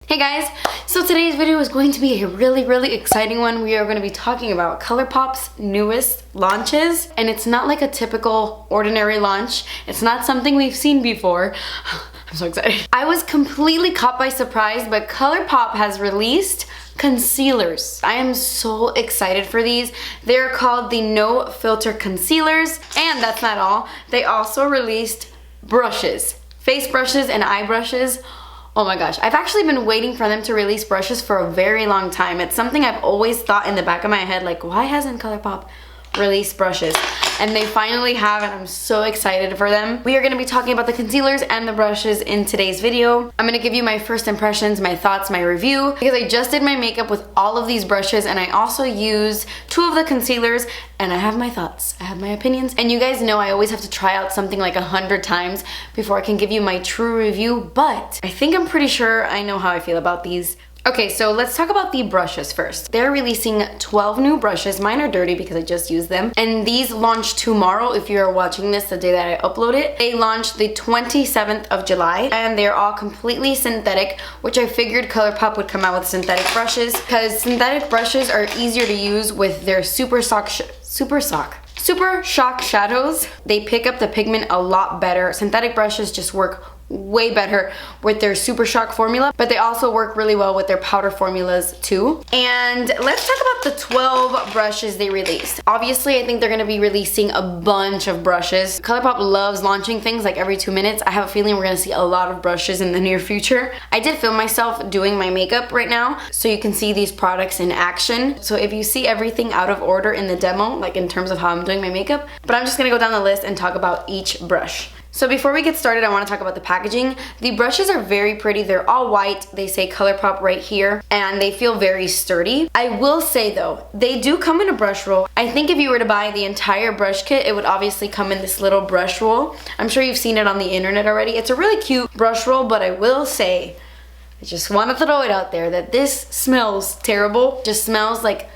Hey guys, so today's video is going to be a really exciting one. We are going to be talking about Colourpop's newest launches, and it's not like a typical ordinary launch. It's not something we've seen before. I'm so excited. I was completely caught by surprise, but Colourpop has released concealers. I am so excited for these. They're called the No Filter Concealers, and that's not all. They also released brushes, face brushes and eye brushes. Oh my gosh, I've actually been waiting for them to release brushes for a very long time. It's something I've always thought in the back of my head, like, why hasn't Colourpop released brushes? And they finally have, and I'm so excited for them. We are going to be talking about the concealers and the brushes in today's video. I'm going to give you my first impressions, my thoughts, my review, because I just did my makeup with all of these brushes, and I also used 2 of the concealers, and I have my thoughts, I have my opinions, and you guys know I always have to try out something like 100 times before I can give you my true review, but I think I'm pretty sure I know how I feel about these. Okay, so let's talk about the brushes first. They're releasing 12 new brushes. Mine are dirty because I just used them. And these launch tomorrow if you're watching this the day that I upload it. They launched the 27th of July, and they're all completely synthetic, which I figured Colourpop would come out with synthetic brushes because synthetic brushes are easier to use with their Super Shock shadows. They pick up the pigment a lot better. Synthetic brushes just work way better with their Super Shock formula, but they also work really well with their powder formulas too. And let's talk about the 12 brushes they released. Obviously, I think they're going to be releasing a bunch of brushes. Colourpop loves launching things like every 2 minutes. I have a feeling we're going to see a lot of brushes in the near future. I did film myself doing my makeup right now, so you can see these products in action. So if you see everything out of order in the demo, like in terms of how I'm doing my makeup, but I'm just going to go down the list and talk about each brush. So before we get started, I want to talk about the packaging. The brushes are very pretty. They're all white. They say Colourpop right here, and they feel very sturdy. I will say though, they do come in a brush roll. I think if you were to buy the entire brush kit, it would obviously come in this little brush roll. I'm sure you've seen it on the internet already. It's a really cute brush roll, but I will say, I just want to throw it out there that this smells terrible. Just smells like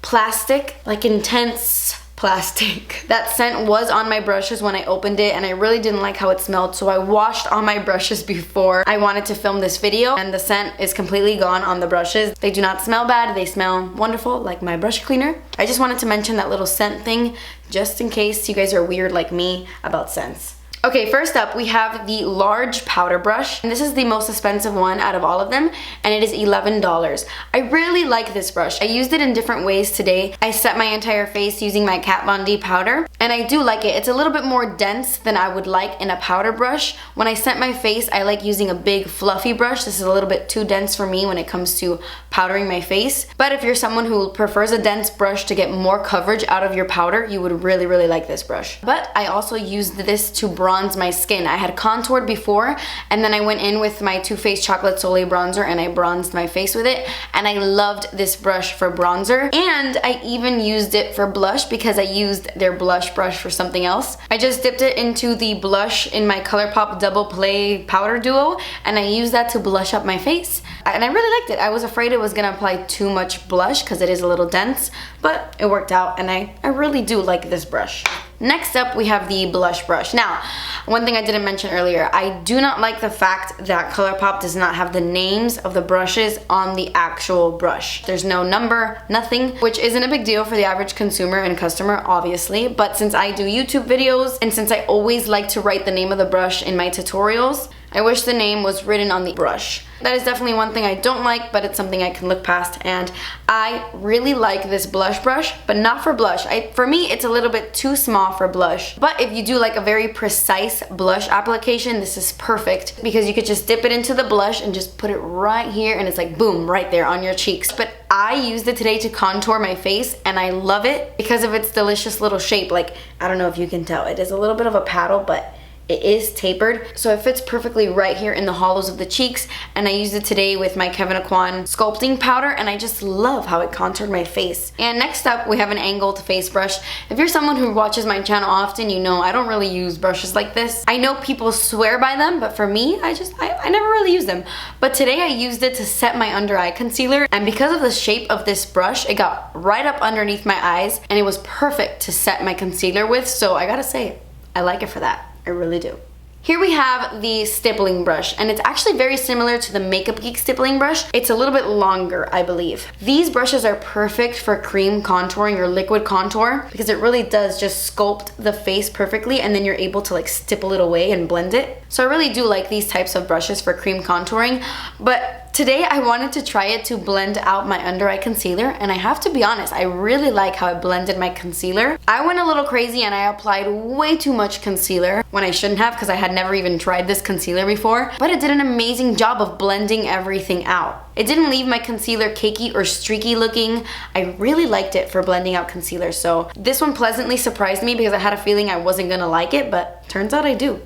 plastic, like intense plastic. That scent was on my brushes when I opened it, and I really didn't like how it smelled, so I washed all my brushes before I wanted to film this video, and the scent is completely gone on the brushes. They do not smell bad. They smell wonderful, like my brush cleaner. I just wanted to mention that little scent thing just in case you guys are weird like me about scents. Okay, first up we have the large powder brush, and this is the most expensive one out of all of them, and it is $11. I really like this brush. I used it in different ways today. I set my entire face using my Kat Von D powder, and I do like it. It's a little bit more dense than I would like in a powder brush. When I set my face, I like using a big fluffy brush. This is a little bit too dense for me when it comes to powdering my face, but if you're someone who prefers a dense brush to get more coverage out of your powder, you would really like this brush. But I also used this to bronze my skin. I had contoured before, and then I went in with my Too Faced Chocolate Soleil bronzer and I bronzed my face with it, and I loved this brush for bronzer, and I even used it for blush because I used their blush brush for something else. I just dipped it into the blush in my Colourpop Double Play powder duo, and I used that to blush up my face, and I really liked it. I was afraid it was gonna apply too much blush because it is a little dense, but it worked out, and I really do like this brush. Next up, we have the blush brush. Now, one thing I didn't mention earlier, I do not like the fact that Colourpop does not have the names of the brushes on the actual brush. There's no number, nothing, which isn't a big deal for the average consumer and customer, obviously, but since I do YouTube videos, and since I always like to write the name of the brush in my tutorials, I wish the name was written on the brush. That is definitely one thing I don't like, but it's something I can look past, and I really like this blush brush, but not for blush. For me, it's a little bit too small for blush, but if you do like a very precise blush application, this is perfect because you could just dip it into the blush and just put it right here, and it's like boom, right there on your cheeks. But I used it today to contour my face, and I love it because of its delicious little shape. Like, I don't know if you can tell, it is a little bit of a paddle, but it is tapered, so it fits perfectly right here in the hollows of the cheeks, and I used it today with my Kevyn Sculpting powder, and I just love how it contoured my face. And next up, we have an angled face brush. If you're someone who watches my channel often, you know I don't really use brushes like this. I know people swear by them, but for me, I never really use them. But today I used it to set my under eye concealer, and because of the shape of this brush, it got right up underneath my eyes, and it was perfect to set my concealer with, so I gotta say, I like it for that. I really do. Here we have the Stippling Brush, and it's actually very similar to the Makeup Geek Stippling Brush. It's a little bit longer, I believe. These brushes are perfect for cream contouring or liquid contour because it really does just sculpt the face perfectly, and then you're able to like stipple it away and blend it. So I really do like these types of brushes for cream contouring, but today I wanted to try it to blend out my under eye concealer, and I have to be honest, I really like how it blended my concealer. I went a little crazy and I applied way too much concealer when I shouldn't have because I had never even tried this concealer before, but it did an amazing job of blending everything out. It didn't leave my concealer cakey or streaky looking. I really liked it for blending out concealer, so this one pleasantly surprised me because I had a feeling I wasn't gonna like it, but turns out I do.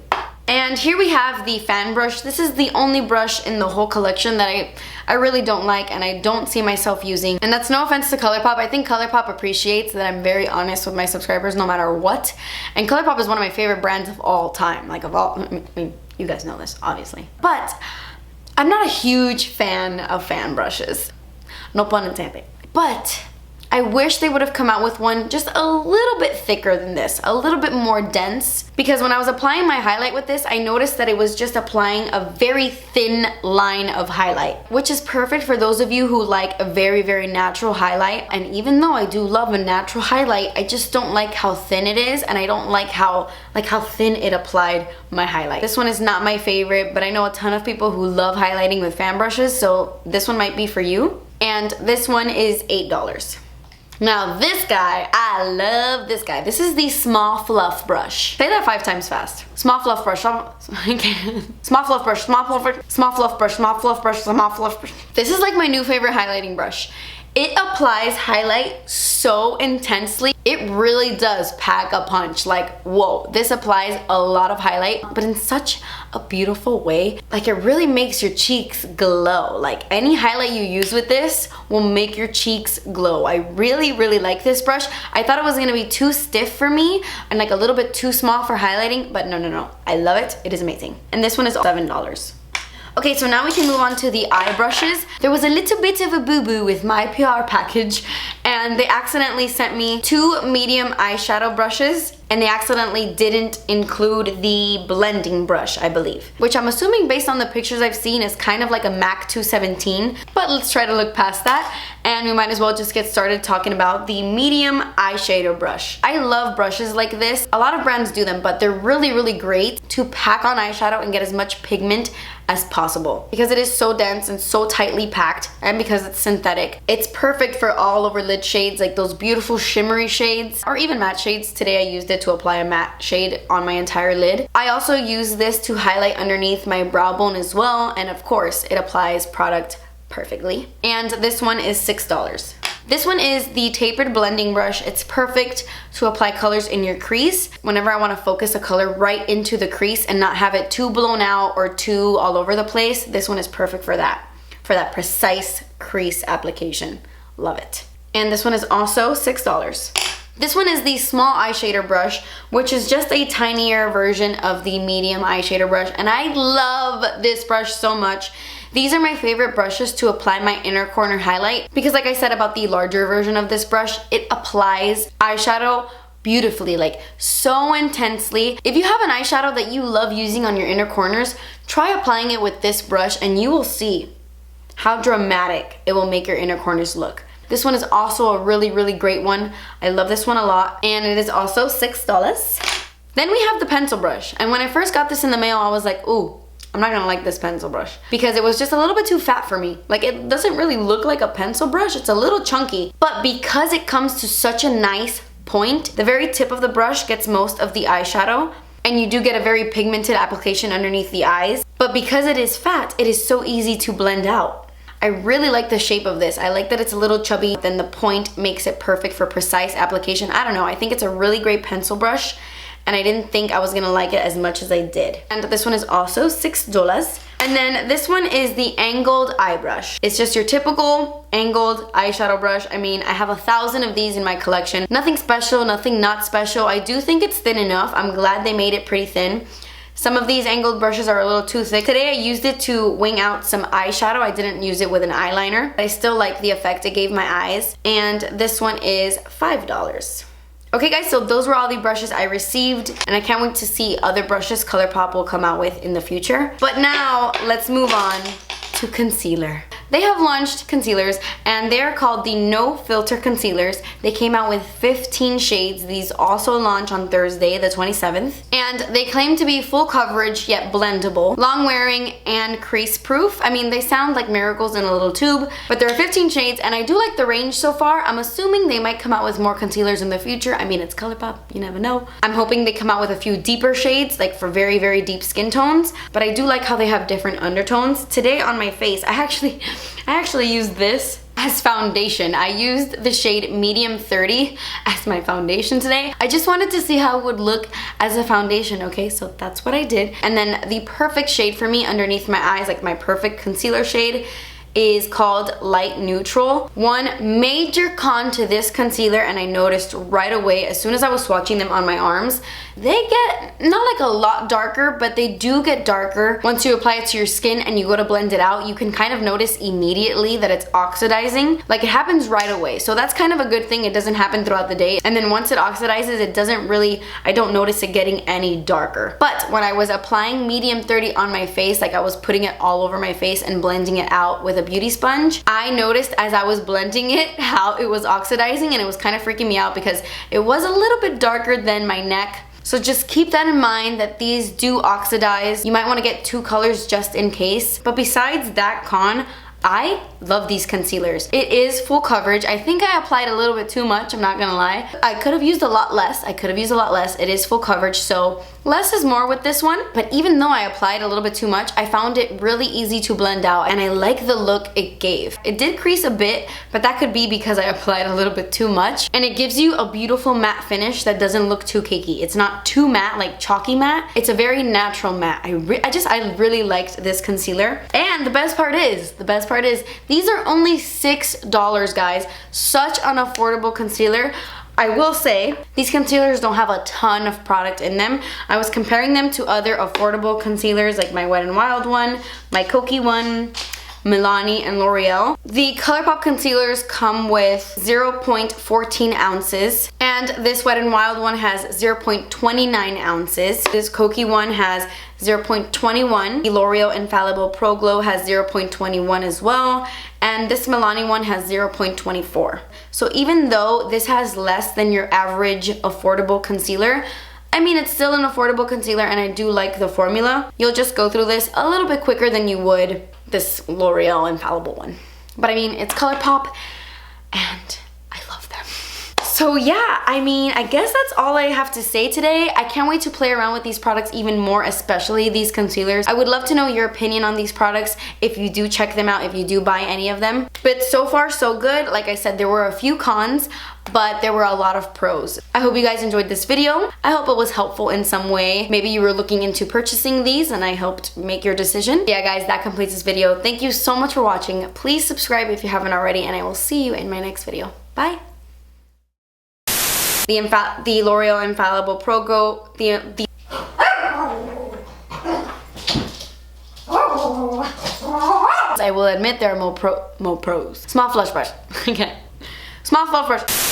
And here we have the fan brush. This is the only brush in the whole collection that I really don't like and I don't see myself using. And that's no offense to Colourpop. I think Colourpop appreciates that I'm very honest with my subscribers no matter what. And Colourpop is one of my favorite brands of all time. Like of all, I mean, you guys know this, obviously. But I'm not a huge fan of fan brushes. No pun intended. But I wish they would have come out with one just a little bit thicker than this, a little bit more dense, because when I was applying my highlight with this, I noticed that it was just applying a very thin line of highlight, which is perfect for those of you who like a very, very natural highlight. And even though I do love a natural highlight, I just don't like how thin it is, and I don't like how thin it applied my highlight. This one is not my favorite, but I know a ton of people who love highlighting with fan brushes, so this one might be for you. And this one is $8. Now this guy, I love this guy. This is the Small Fluff brush. Say that 5 times fast. Small Fluff brush. Small Fluff brush. Small Fluff brush. Small Fluff brush. Small Fluff brush. Small Fluff brush. This is like my new favorite highlighting brush. It applies highlight so intensely. It really does pack a punch. Like, whoa, this applies a lot of highlight, but in such a beautiful way. Like, it really makes your cheeks glow. Like, any highlight you use with this will make your cheeks glow. I really, really like this brush. I thought it was gonna be too stiff for me and like a little bit too small for highlighting, but no. I love it. It is amazing. And this one is $7. Okay, so now we can move on to the eye brushes. There was a little bit of a boo-boo with my PR package, and they accidentally sent me 2 medium eyeshadow brushes, and they accidentally didn't include the blending brush, I believe. Which I'm assuming based on the pictures I've seen is kind of like a MAC 217, but let's try to look past that, and we might as well just get started talking about the medium eyeshadow brush. I love brushes like this. A lot of brands do them, but they're really, really great to pack on eyeshadow and get as much pigment as possible because it is so dense and so tightly packed, and because it's synthetic, it's perfect for all over lid shades, like those beautiful shimmery shades or even matte shades. Today I used it to apply a matte shade on my entire lid. I also use this to highlight underneath my brow bone as well, and of course it applies product perfectly. And this one is $6. This one is the Tapered blending brush. It's perfect to apply colors in your crease whenever I want to focus a color right into the crease and not have it too blown out or too all over the place. This one is perfect for that precise crease application. Love it. And this one is also $6. This one is the small eyeshadow brush, which is just a tinier version of the medium eyeshadow brush, and I love this brush so much. These are my favorite brushes to apply my inner corner highlight because, like I said about the larger version of this brush, it applies eyeshadow beautifully, like so intensely. If you have an eyeshadow that you love using on your inner corners, try applying it with this brush and you will see how dramatic it will make your inner corners look. This one is also a really, really great one. I love this one a lot, and it is also $6. Then we have the pencil brush, and when I first got this in the mail, I was like, ooh, I'm not gonna like this pencil brush because it was just a little bit too fat for me. Like, it doesn't really look like a pencil brush. It's a little chunky, but because it comes to such a nice point, the very tip of the brush gets most of the eyeshadow, and you do get a very pigmented application underneath the eyes. But because it is fat, it is so easy to blend out. I really like the shape of this. I like that it's a little chubby, then the point makes it perfect for precise application. I don't know, I think it's a really great pencil brush, and I didn't think I was gonna like it as much as I did. And this one is also $6. And then this one is the angled eye brush. It's just your typical angled eyeshadow brush. I mean, I have 1,000 of these in my collection. Nothing special, nothing not special. I do think it's thin enough. I'm glad they made it pretty thin. Some of these angled brushes are a little too thick. Today I used it to wing out some eyeshadow. I didn't use it with an eyeliner. I still like the effect it gave my eyes. And this one is $5. Okay guys, so those were all the brushes I received, and I can't wait to see other brushes Colourpop will come out with in the future. But now, let's move on to concealer. They have launched concealers, and they are called the No Filter Concealers. They came out with 15 shades. These also launch on Thursday, the 27th. And they claim to be full coverage, yet blendable, long wearing, and crease proof. I mean, they sound like miracles in a little tube, but there are 15 shades, and I do like the range so far. I'm assuming they might come out with more concealers in the future. I mean, it's Colourpop, you never know. I'm hoping they come out with a few deeper shades, like for very, very deep skin tones, but I do like how they have different undertones. Today on my face, I actually used this as foundation. I used the shade Medium 30 as my foundation today. I just wanted to see how it would look as a foundation, okay? So that's what I did. And then the perfect shade for me underneath my eyes, like my perfect concealer shade, is called Light Neutral. One major con to this concealer, and I noticed right away as soon as I was swatching them on my arms, they get not like a lot darker, but they do get darker. Once you apply it to your skin and you go to blend it out, you can kind of notice immediately that it's oxidizing. Like, it happens right away. So that's kind of a good thing. It doesn't happen throughout the day. And then once it oxidizes, it doesn't really, I don't notice it getting any darker. But when I was applying Medium 30 on my face, like I was putting it all over my face and blending it out with a beauty sponge, I noticed as I was blending it how it was oxidizing, and it was kind of freaking me out because it was a little bit darker than my neck. So just keep that in mind, that these do oxidize. You might want to get two colors just in case. But besides that con, I love these concealers. It is full coverage. I think I applied a little bit too much, I'm not gonna lie. I could have used a lot less. It is full coverage, so less is more with this one. But even though I applied a little bit too much, I found it really easy to blend out, and I like the look it gave. It did crease a bit, but that could be because I applied a little bit too much. And it gives you a beautiful matte finish that doesn't look too cakey. It's not too matte, like chalky matte. It's a very natural matte. I really liked this concealer. And the best part is, these are only $6, guys. Such an affordable concealer. I will say, these concealers don't have a ton of product in them. I was comparing them to other affordable concealers like my Wet n Wild one, my Kokie one, Milani, and L'Oreal. The Colourpop concealers come with 0.14 ounces, and this Wet n Wild one has 0.29 ounces. This Kokie one has 0.21. The L'Oreal Infallible Pro Glow has 0.21 as well, and this Milani one has 0.24. So even though this has less than your average affordable concealer, I mean, it's still an affordable concealer, and I do like the formula. You'll just go through this a little bit quicker than you would this L'Oreal Infallible one. But I mean, it's Colourpop, and I love them. So yeah, I mean, I guess that's all I have to say today. I can't wait to play around with these products even more, especially these concealers. I would love to know your opinion on these products if you do check them out, if you do buy any of them. But so far, so good. Like I said, there were a few cons, but there were a lot of pros. I hope you guys enjoyed this video. I hope it was helpful in some way. Maybe you were looking into purchasing these and I helped make your decision. Yeah guys, that completes this video. Thank you so much for watching. Please subscribe if you haven't already, and I will see you in my next video. Bye. The L'Oreal Infallible Pro Glow, I will admit there are more pros. Small flush brush. Okay. Small flush brush.